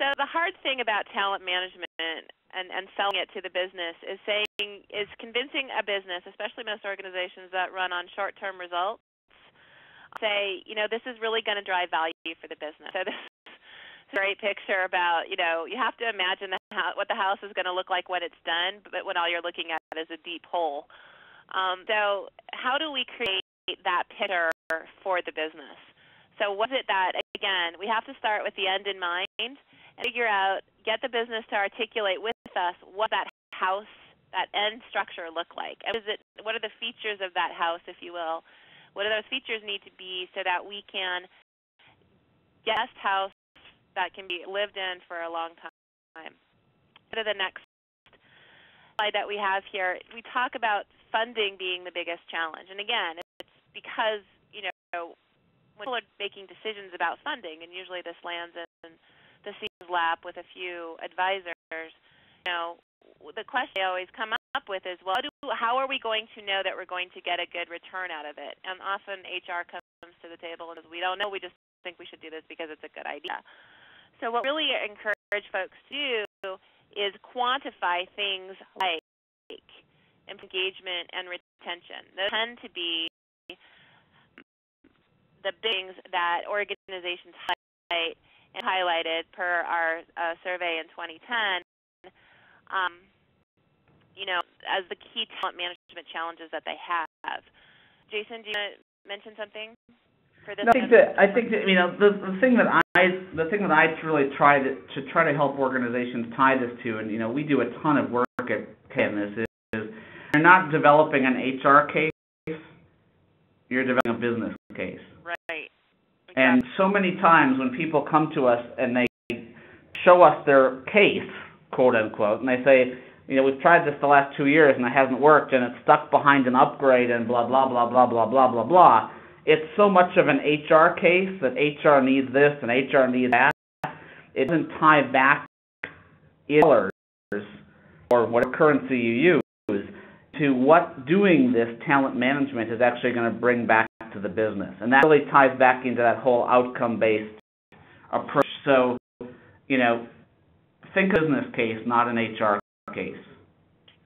So the hard thing about talent management and selling it to the business is convincing a business, especially most organizations that run on short-term results, say, this is really going to drive value for the business. So this is a great picture about, you have to imagine what the house is going to look like when it's done, but when all you're looking at is a deep hole. So how do we create that picture for the business? So what is it that, again, we have to start with the end in mind and figure out, get the business to articulate with us what that house, that end structure look like. And what are the features of that house, if you will, What do those features need to be so that we can guest house that can be lived in for a long time? Go to the next slide that we have here. We talk about funding being the biggest challenge. And again, it's because, when people are making decisions about funding, and usually this lands in the CEO's lap with a few advisors, the question they always come up with is, well, how are we going to know that we're going to get a good return out of it? And often HR comes to the table and says, we don't know, we just think we should do this because it's a good idea. So what we really encourage folks to do is quantify things like engagement and retention. Those tend to be the things that organizations highlighted per our survey in 2010, as the key talent management challenges that they have. Jason, do you want to mention something for this? No, I think that the thing that I really try to help organizations tie this to, and we do a ton of work at this, is you're not developing an HR case, you're developing a business case. Right. Exactly. And so many times when people come to us and they show us their case, quote unquote, and they say, we've tried this the last 2 years and it hasn't worked and it's stuck behind an upgrade and blah, blah, blah, blah, blah, blah, blah, blah. It's so much of an HR case that HR needs this and HR needs that. It doesn't tie back in dollars or whatever currency you use to what doing this talent management is actually going to bring back to the business. And that really ties back into that whole outcome-based approach. So, think business case, not an HR case.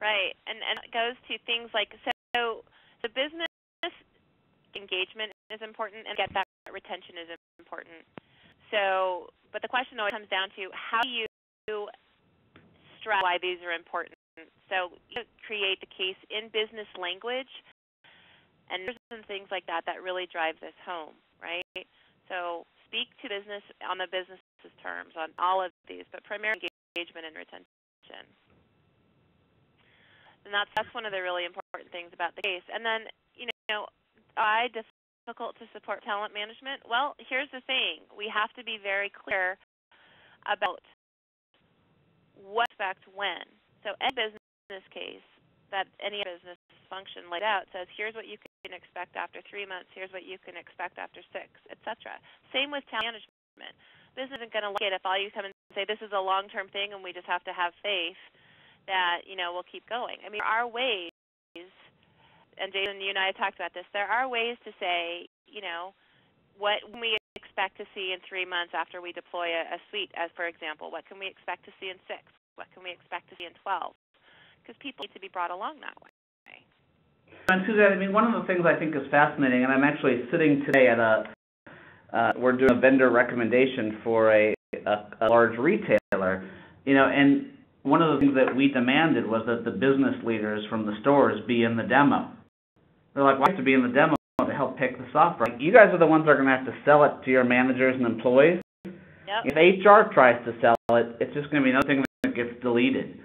Right, and it goes to things like, so the business engagement is important and get that retention is important. So, but the question always comes down to how do you stress why these are important. So you create the case in business language, and there's some things like that really drive this home, right? So speak to business on the business's terms on all of these, but primarily engagement and retention. And that's one of the really important things about the case. And then, why difficult to support talent management? Well, here's the thing. We have to be very clear about what to expect when. So any business case that any business function laid out says, here's what you can expect after 3 months, here's what you can expect after 6, etc. Same with talent management. Business isn't going to like it if all you come and say, this is a long-term thing and we just have to have faith that, we'll keep going. I mean, there are ways, and Jason, you and I talked about this, there are ways to say, what can we expect to see in 3 months after we deploy a suite, as for example, what can we expect to see in 6? What can we expect to see in 12? Because people need to be brought along that way. And Suzanne, one of the things I think is fascinating, and I'm actually sitting today at we're doing a vendor recommendation for a large retailer, and one of the things that we demanded was that the business leaders from the stores be in the demo. They're like, why have to be in the demo to help pick the software? You guys are the ones that are going to have to sell it to your managers and employees. Yep. If HR tries to sell it, it's just going to be another thing that gets deleted.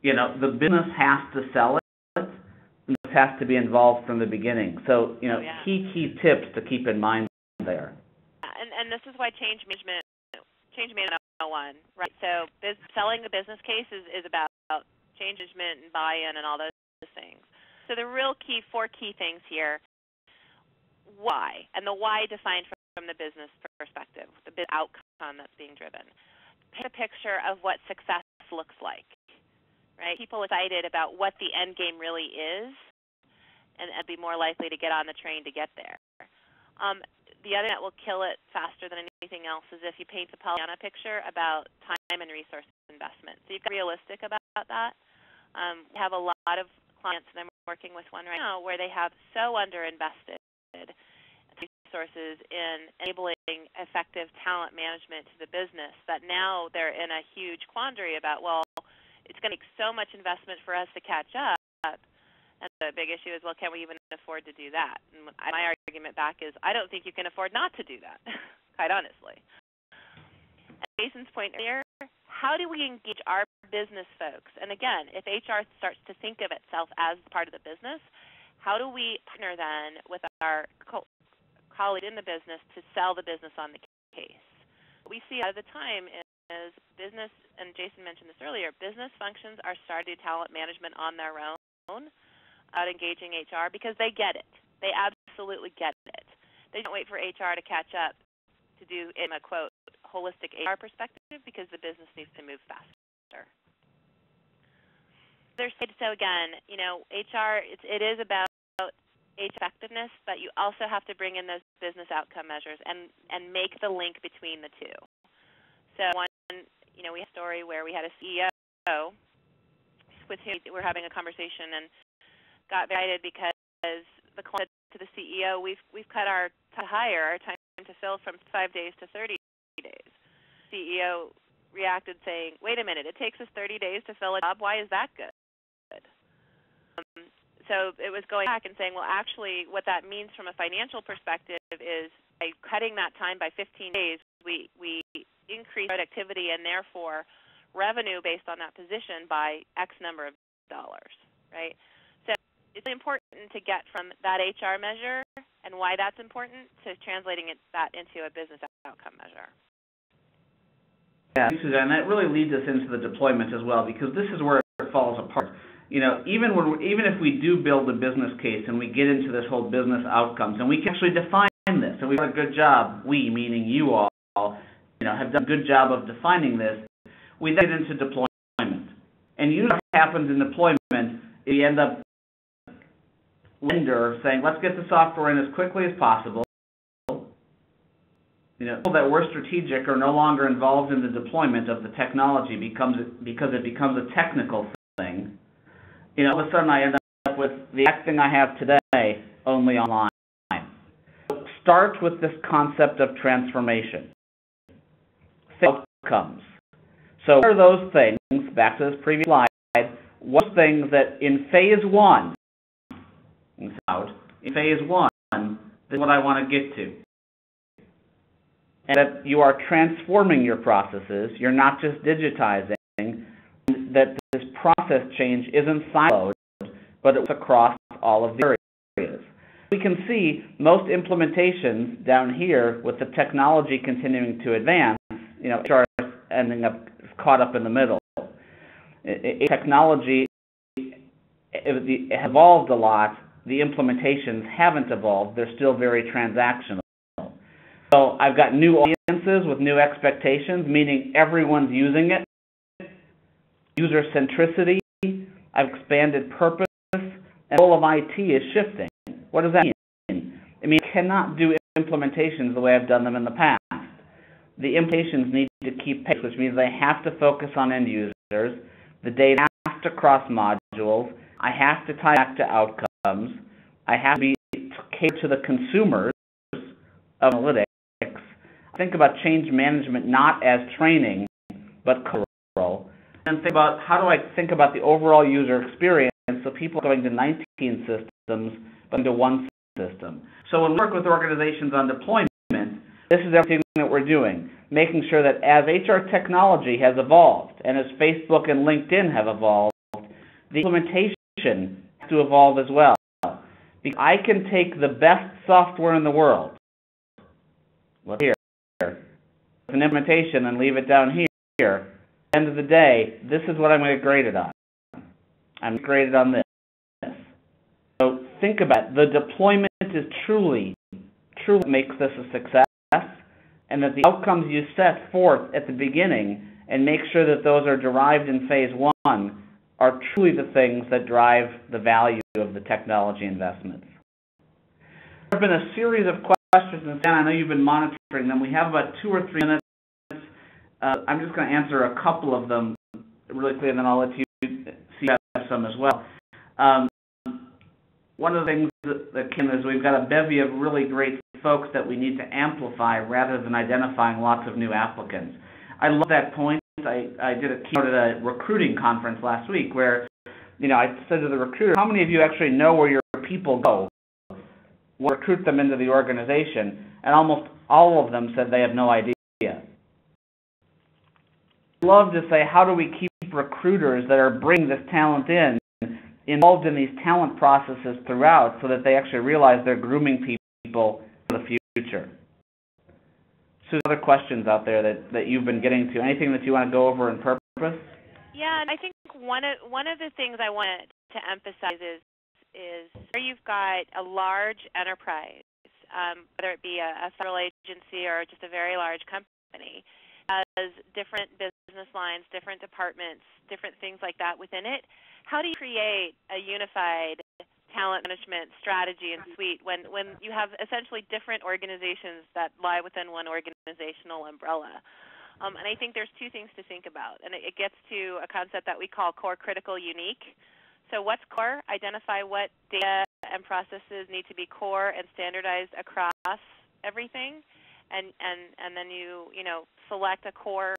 The business has to sell it, and it has to be involved from the beginning. So, key tips to keep in mind there. And this is why change management 101, right? So selling the business case is about change management and buy-in and all those things. So the real four key things here: why, and the why defined from the business perspective, the business outcome that's being driven. Paint a picture of what success looks like, right? People excited about what the end game really is, and be more likely to get on the train to get there. The other that will kill it faster than anything else is if you paint a Pollyanna picture about time and resource investment. So you've got to be realistic about that. We have a lot of clients, and I'm working with one right now, where they have so underinvested resources in enabling effective talent management to the business that now they're in a huge quandary about, well, it's going to take so much investment for us to catch up. And the big issue is, well, can we even afford to do that? And my argument back is, I don't think you can afford not to do that, quite honestly. And Jason's point earlier, how do we engage our business folks? And again, if HR starts to think of itself as part of the business, how do we partner then with our colleagues in the business to sell the business on the case? What we see at the time is business, and Jason mentioned this earlier, business functions are starting to do talent management on their own, out engaging HR, because they get it. They absolutely get it. They don't wait for HR to catch up to do, in a quote, holistic HR perspective, because the business needs to move faster. So again, HR, it is about effectiveness, but you also have to bring in those business outcome measures and make the link between the two. So we had a story where we had a CEO with whom we were having a conversation and got very excited because the client said to the CEO, we've cut our time to hire, our time to fill from 5 days to 30 days. CEO reacted saying, wait a minute, it takes us 30 days to fill a job. Why is that good? So it was going back and saying, well, actually, what that means from a financial perspective is by cutting that time by 15 days, we increase productivity and therefore revenue based on that position by X number of dollars, right? So it's important to get from that HR measure and why that's important to translating that into a business outcome measure. Yeah, Suzanne, that really leads us into the deployment as well, because this is where it falls apart. Even if we do build a business case and we get into this whole business outcomes and we can actually define this, and we've done a good job, we, meaning you all, have done a good job of defining this, we then get into deployment. And usually what happens in deployment is you end up vendor saying, let's get the software in as quickly as possible. People that were strategic are no longer involved in the deployment of the technology because it becomes a technical thing. All of a sudden I end up with the exact thing I have today, only online. Start with this concept of transformation. Outcomes. So what are those things, back to this previous slide, what are things that in phase one, this is what I want to get to. And that you are transforming your processes, you're not just digitizing, that this process change isn't siloed, but it's across all of the areas. We can see most implementations down here with the technology continuing to advance, HR is ending up caught up in the middle. Technology has evolved a lot. The implementations haven't evolved. They're still very transactional. So I've got new audiences with new expectations, meaning everyone's using it. User centricity, I've expanded purpose, and the role of IT is shifting. What does that mean? It means I cannot do implementations the way I've done them in the past. The implementations need to keep pace, which means they have to focus on end users. The data has to cross modules. I have to tie back to outcomes. I have to cater to the consumers of analytics. Think about change management not as training, but control. And think about how do I think about the overall user experience so people are going to 19 systems but into one system. So when we work with organizations on deployment, this is everything that we're doing, making sure that as HR technology has evolved and as Facebook and LinkedIn have evolved, the implementation has to evolve as well. Because I can take the best software in the world, what's here, an implementation, and leave it down here. At the end of the day, this is what I'm going to grade it on. I'm graded on this. So think about it. The deployment is truly makes this a success, and that the outcomes you set forth at the beginning and make sure that those are derived in phase one are truly the things that drive the value of the technology investments. There have been a series of questions, and I know you've been monitoring them. We have about 2 or 3 minutes. I'm just going to answer a couple of them really quickly, and then I'll let you see if you have some as well. One of the things that came is we've got a bevy of really great folks that we need to amplify rather than identifying lots of new applicants. I love that point. I did a keynote at a recruiting conference last week where, I said to the recruiter, how many of you actually know where your people go? We'll recruit them into the organization, and almost all of them said they have no idea. I love to say, how do we keep recruiters that are bringing this talent in involved in these talent processes throughout so that they actually realize they're grooming people for the future. So other questions out there that you've been getting to? Anything that you want to go over in purpose? Yeah, and I think one of the things I want to emphasize is where you've got a large enterprise, whether it be a federal agency or just a very large company, has different business lines, different departments, different things like that within it. How do you create a unified talent management strategy and suite when you have essentially different organizations that lie within one organizational umbrella? And I think there's two things to think about, and it gets to a concept that we call core, critical, unique. So what's core? Identify what data and processes need to be core and standardized across everything, and then you select a core,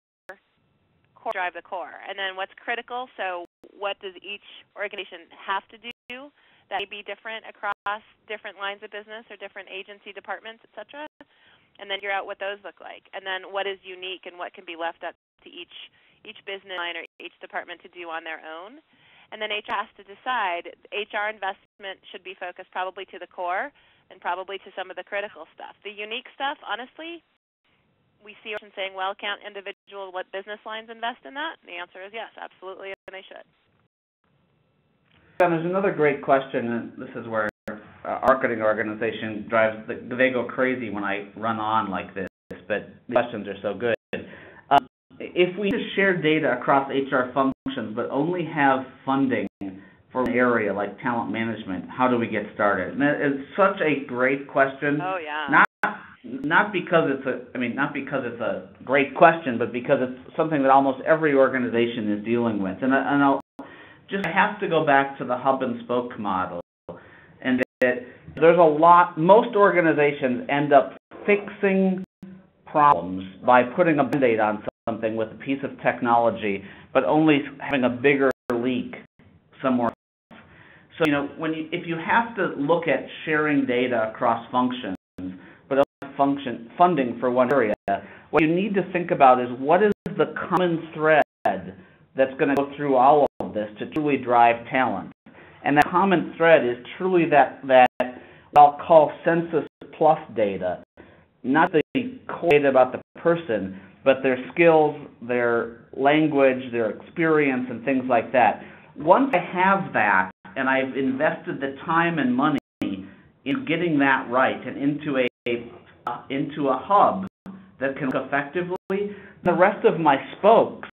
drive the core. And then what's critical? So what does each organization have to do that may be different across different lines of business or different agency departments, et cetera? And then figure out what those look like. And then what is unique and what can be left up to each business line or each department to do on their own. And then HR has to decide. HR investment should be focused probably to the core and probably to some of the critical stuff. The unique stuff, honestly, we see organizations saying, well, can't individual business lines invest in that? And the answer is yes, absolutely, and they should. And there's another great question, and this is where our marketing organization they go crazy when I run on like this, but the questions are so good. If we just share data across HR functions but only have funding for an area like talent management, how do we get started? And it's such a great question. Oh yeah. Not because it's a great question, but because it's something that almost every organization is dealing with. And I have to go back to the hub and spoke model, and that there's most organizations end up fixing problems by putting a band-aid on something with a piece of technology, but only having a bigger leak somewhere else. So, if you have to look at sharing data across functions, but only funding for one area, what you need to think about is what is the common thread that's going to go through all of this to truly drive talent. And that common thread is truly that what I'll call census plus data, not the core data about the person, but their skills, their language, their experience, and things like that. Once I have that, and I've invested the time and money in getting that right and into a hub that can work effectively, the rest of my spokes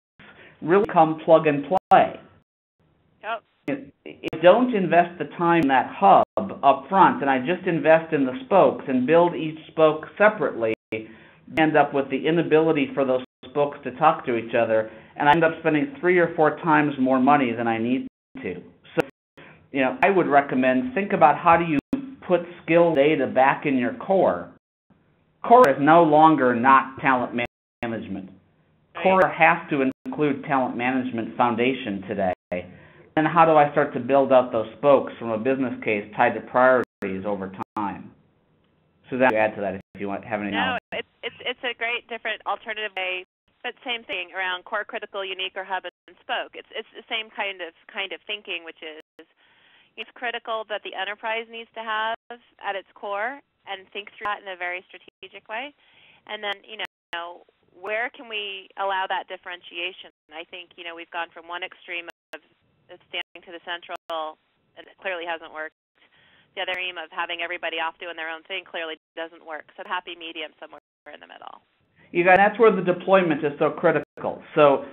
really come plug and play. Yep. If I don't invest the time in that hub up front, and I just invest in the spokes and build each spoke separately, I end up with the inability for those spokes to talk to each other, and I end up spending 3 or 4 times more money than I need to. So, I would recommend think about how do you put skill data back in your core. Core is no longer not talent management. Core has to include talent management foundation today. And how do I start to build out those spokes from a business case tied to priorities over time? Suzanne, you add to that if you have any knowledge. No, it's a great different alternative way, but same thing around core, critical, unique, or hub and spoke. It's the same kind of thinking, which is it's critical that the enterprise needs to have at its core and think through that in a very strategic way. And then, where can we allow that differentiation? I think, we've gone from one extreme of standing to the central, and it clearly hasn't worked. The other extreme of having everybody off doing their own thing clearly doesn't work. So happy medium somewhere in the middle. That's where the deployment is so critical. So,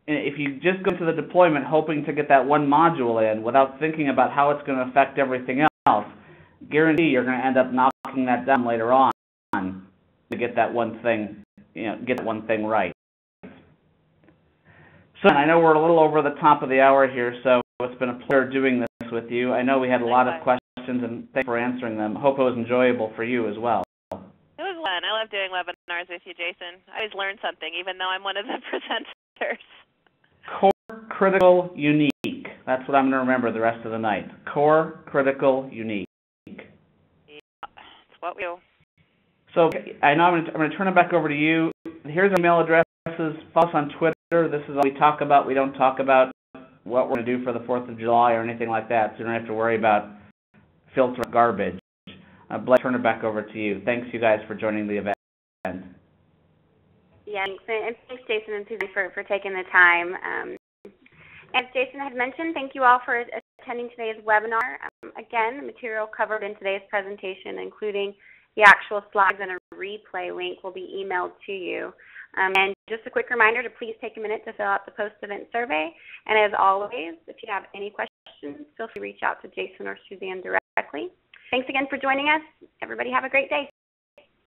if you just go to the deployment hoping to get that one module in without thinking about how it's going to affect everything else, guarantee you're going to end up knocking that down later on to get that one thing, right. So I know we're a little over the top of the hour here, so it's been a pleasure doing this with you. I know we had a lot of questions, and thanks for answering them. Hope it was enjoyable for you as well. It was fun. I love doing webinars with you, Jason. I always learn something, even though I'm one of the presenters. Core, critical, unique. That's what I'm going to remember the rest of the night. Core, critical, unique. Yeah, it's what we do. So I know I'm going to turn it back over to you. Here's our email addresses. Follow us on Twitter. This is all we talk about. We don't talk about what we're going to do for the 4th of July or anything like that, so you don't have to worry about filtering garbage. Blake, turn it back over to you. Thanks, you guys, for joining the event. Yeah, and thanks, Jason and Suzanne, for taking the time. As Jason had mentioned, thank you all for attending today's webinar. Again, the material covered in today's presentation, including the actual slides and a replay link, will be emailed to you. And just a quick reminder to please take a minute to fill out the post-event survey. And as always, if you have any questions, feel free to reach out to Jason or Suzanne directly. Thanks again for joining us. Everybody have a great day.